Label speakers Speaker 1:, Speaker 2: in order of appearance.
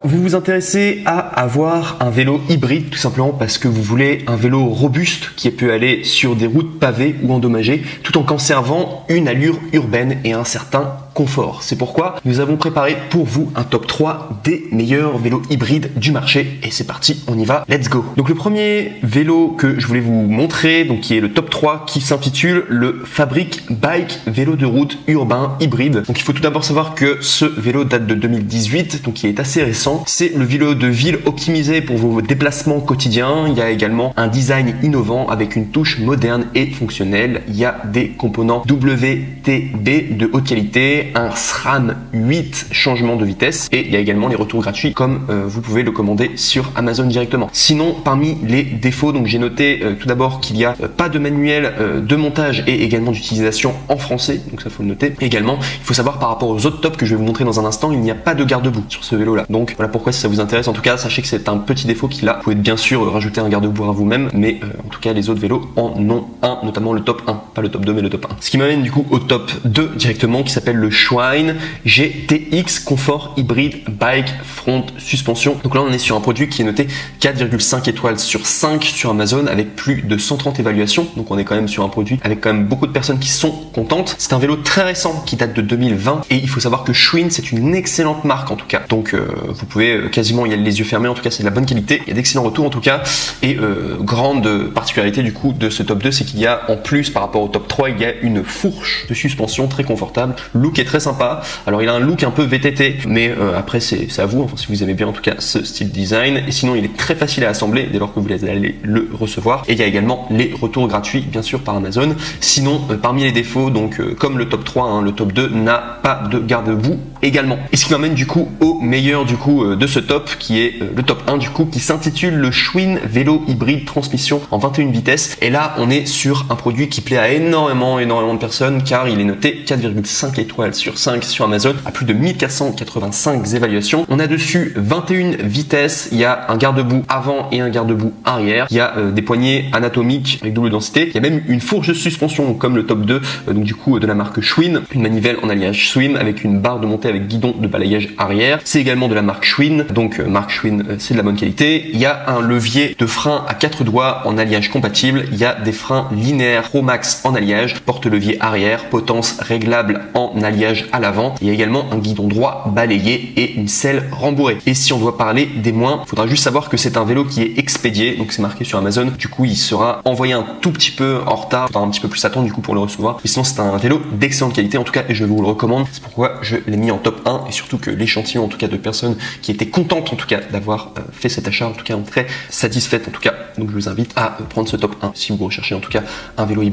Speaker 1: Vous vous intéressez à avoir un vélo hybride tout simplement parce que vous voulez un vélo robuste qui peut aller sur des routes pavées ou endommagées tout en conservant une allure urbaine et un certain confort. C'est pourquoi nous avons préparé pour vous un top 3 des meilleurs vélos hybrides du marché et c'est parti, on y va, let's go. Donc le premier vélo que je voulais vous montrer, donc qui est le top 3, qui s'intitule le Fabric Bike vélo de route urbain hybride. Donc il faut tout d'abord savoir que ce vélo date de 2018, donc il est assez récent. C'est le vélo de ville optimisé pour vos déplacements quotidiens. Il y a également un design innovant avec une touche moderne et fonctionnelle. Il y a des composants WTB de haute qualité, un SRAM 8 changement de vitesse et il y a également les retours gratuits comme vous pouvez le commander sur Amazon directement. Sinon, parmi les défauts, donc j'ai noté tout d'abord qu'il n'y a pas de manuel de montage et également d'utilisation en français, donc ça faut le noter. Également, il faut savoir par rapport aux autres tops que je vais vous montrer dans un instant, il n'y a pas de garde-boue sur ce vélo là. Donc voilà pourquoi si ça vous intéresse, en tout cas sachez que c'est un petit défaut qu'il a. Vous pouvez bien sûr rajouter un garde-boue à vous-même, mais en tout cas les autres vélos en ont un, notamment le top 1, pas le top 2 mais le top 1. Ce qui m'amène du coup au top 2 directement qui s'appelle le Schwinn GTX Confort Hybride Bike Front Suspension. Donc là on est sur un produit qui est noté 4,5 étoiles sur 5 sur Amazon avec plus de 130 évaluations. Donc on est quand même sur un produit avec quand même beaucoup de personnes qui sont contentes. C'est un vélo très récent qui date de 2020 et il faut savoir que Schwinn c'est une excellente marque en tout cas. Donc vous pouvez quasiment y aller les yeux fermés, en tout cas c'est de la bonne qualité, il y a d'excellents retours en tout cas. Et grande particularité du coup de ce top 2, c'est qu'il y a en plus par rapport au top 3, il y a une fourche de suspension très confortable. Le look est très sympa. Alors il a un look un peu VTT, mais après c'est à vous, enfin si vous aimez bien en tout cas ce style design. Et sinon il est très facile à assembler dès lors que vous allez le recevoir. Et il y a également les retours gratuits bien sûr par Amazon. Sinon parmi les défauts, donc comme le top 3, le top 2 n'a pas de garde-boue également. Et ce qui m'amène du coup au meilleur du coup de ce top qui est le top 1 du coup qui s'intitule le Schwinn vélo hybride transmission en 21 vitesses. Et là on est sur un produit qui plaît à énormément de personnes car il est noté 4,5 étoiles sur 5 sur Amazon à plus de 1485 évaluations. On a dessus 21 vitesses, il y a un garde-boue avant et un garde-boue arrière, il y a des poignées anatomiques avec double densité, il y a même une fourche de suspension comme le top 2 donc du coup de la marque Schwinn, une manivelle en alliage Swim avec une barre de montée avec guidon de balayage arrière. C'est également de la marque Schwinn, donc marque Schwinn c'est de la bonne qualité. Il y a un levier de frein à 4 doigts en alliage compatible, il y a des freins linéaires Pro Max en alliage, porte-levier arrière, potence réglable en alliage à l'avant. Il y a également un guidon droit balayé et une selle rembourrée. Et si on doit parler des moins, il faudra juste savoir que c'est un vélo qui est expédié, donc c'est marqué sur Amazon. Du coup, il sera envoyé un tout petit peu en retard, il faudra un petit peu plus attendre du coup pour le recevoir. Mais sinon, c'est un vélo d'excellente qualité en tout cas et je vous le recommande. C'est pourquoi je l'ai mis en top 1 et surtout que l'échantillon en tout cas de personnes qui étaient contentes en tout cas d'avoir fait cet achat, en tout cas très satisfaites en tout cas. Donc je vous invite à prendre ce top 1 si vous recherchez en tout cas un vélo hybride.